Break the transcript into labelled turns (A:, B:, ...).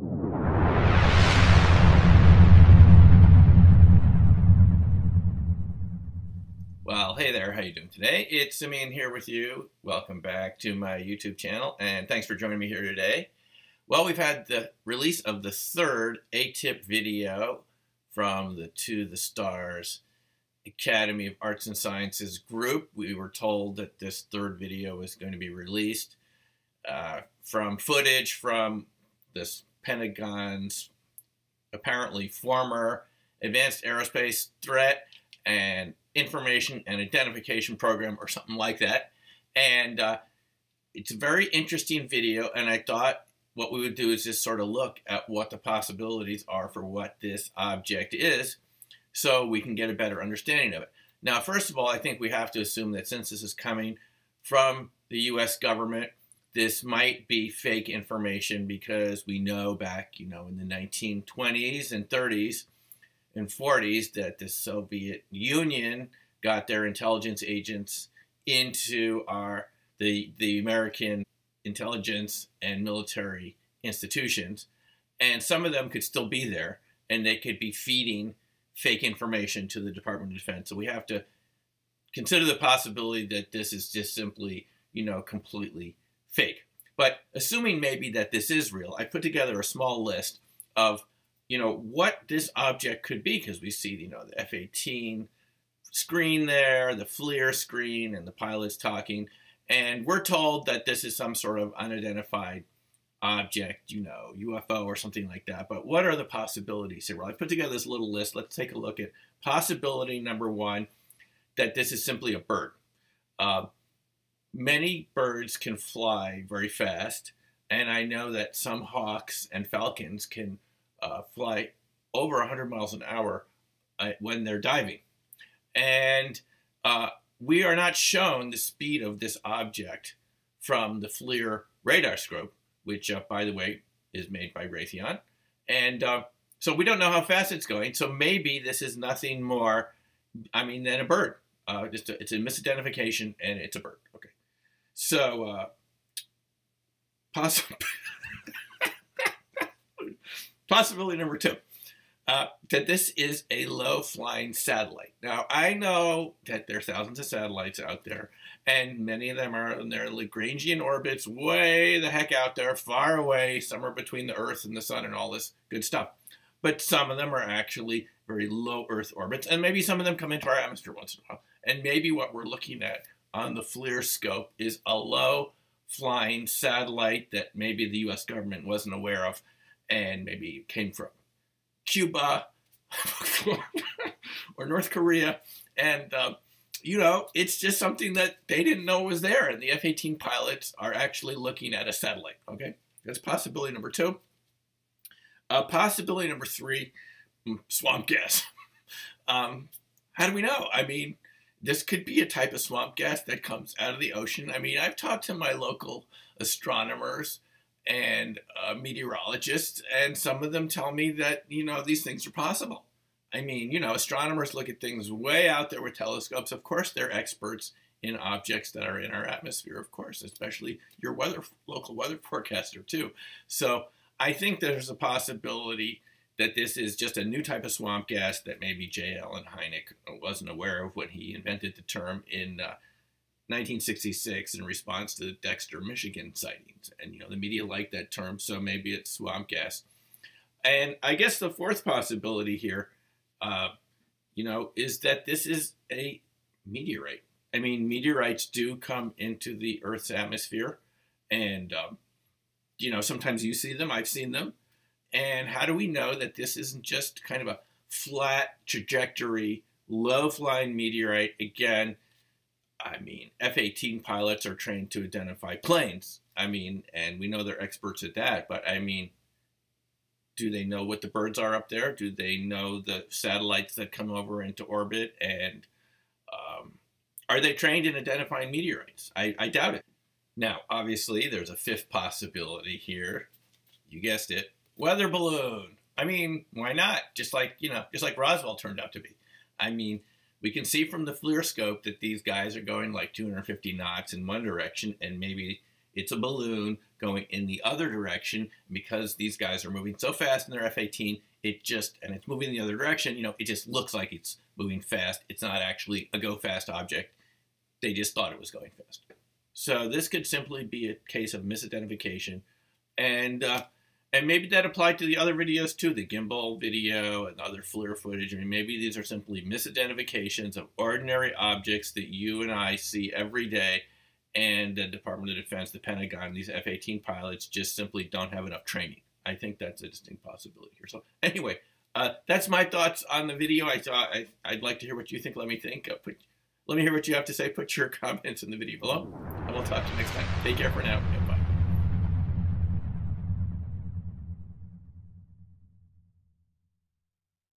A: Well, hey there, how you doing today? It's Simeon here with you. Welcome back to my YouTube channel, and thanks for joining me here today. Well, we've had the release of the third AATIP video from the To the Stars Academy of Arts and Sciences group. We were told that this third video was going to be released from footage from this Pentagon's apparently former advanced aerospace threat and information and identification program or something like that. And it's a very interesting video, and I thought what we would do is just sort of look at what the possibilities are for what this object is so we can get a better understanding of it. Now, first of all, I think we have to assume that since this is coming from the US government, this might be fake information, because we know back, in the 1920s and 30s and 40s that the Soviet Union got their intelligence agents into the American intelligence and military institutions, and some of them could still be there, and they could be feeding fake information to the Department of Defense. So we have to consider the possibility that this is just simply, completely fake. But assuming maybe that this is real, I put together a small list of what this object could be, because we see, the F-18 screen there, the FLIR screen, and the pilots talking, and we're told that this is some sort of unidentified object, UFO or something like that. But what are the possibilities here? Well, I put together this little list. Let's take a look at possibility number one, that this is simply a bird. Many birds can fly very fast, and I know that some hawks and falcons can fly over 100 miles an hour when they're diving. And we are not shown the speed of this object from the FLIR radar scope, which, by the way, is made by Raytheon. And so we don't know how fast it's going. So maybe this is nothing more, than a bird. It's a misidentification, and it's a bird. Okay. So possibility number two, that this is a low-flying satellite. Now, I know that there are thousands of satellites out there, and many of them are in their Lagrangian orbits way the heck out there, far away, somewhere between the Earth and the Sun and all this good stuff. But some of them are actually very low Earth orbits, and maybe some of them come into our atmosphere once in a while. And maybe what we're looking at on the FLIR scope is a low-flying satellite that maybe the U.S. government wasn't aware of, and maybe came from Cuba or North Korea, and it's just something that they didn't know was there, and the F-18 pilots are actually looking at a satellite. Okay, that's possibility number two. Possibility number three, swamp gas. How do we know? This could be a type of swamp gas that comes out of the ocean. I've talked to my local astronomers and meteorologists, and some of them tell me that, these things are possible. Astronomers look at things way out there with telescopes. Of course, they're experts in objects that are in our atmosphere, of course, especially your local weather forecaster, too. So I think there's a possibility that this is just a new type of swamp gas that maybe J. Allen Hynek wasn't aware of when he invented the term in 1966 in response to the Dexter, Michigan sightings. And, the media liked that term, so maybe it's swamp gas. And I guess the fourth possibility here, is that this is a meteorite. Meteorites do come into the Earth's atmosphere, and, sometimes you see them, I've seen them. And how do we know that this isn't just kind of a flat trajectory, low-flying meteorite? Again, F-18 pilots are trained to identify planes. And we know they're experts at that. But, do they know what the birds are up there? Do they know the satellites that come over into orbit? And are they trained in identifying meteorites? I doubt it. Now, obviously, there's a fifth possibility here. You guessed it. Weather balloon. Why not? Just like Roswell turned out to be. We can see from the FLIR scope that these guys are going like 250 knots in one direction, and maybe it's a balloon going in the other direction. And because these guys are moving so fast in their F-18, and it's moving in the other direction, you know, it just looks like it's moving fast. It's not actually a go-fast object. They just thought it was going fast. So this could simply be a case of misidentification. And maybe that applied to the other videos too, the gimbal video and other FLIR footage. I mean, maybe these are simply misidentifications of ordinary objects that you and I see every day. And the Department of Defense, the Pentagon, these F-18 pilots just simply don't have enough training. I think that's a distinct possibility here. So anyway, that's my thoughts on the video. I'd like to hear what you think. Let me hear what you have to say. Put your comments in the video below, and we'll talk to you next time. Take care for now.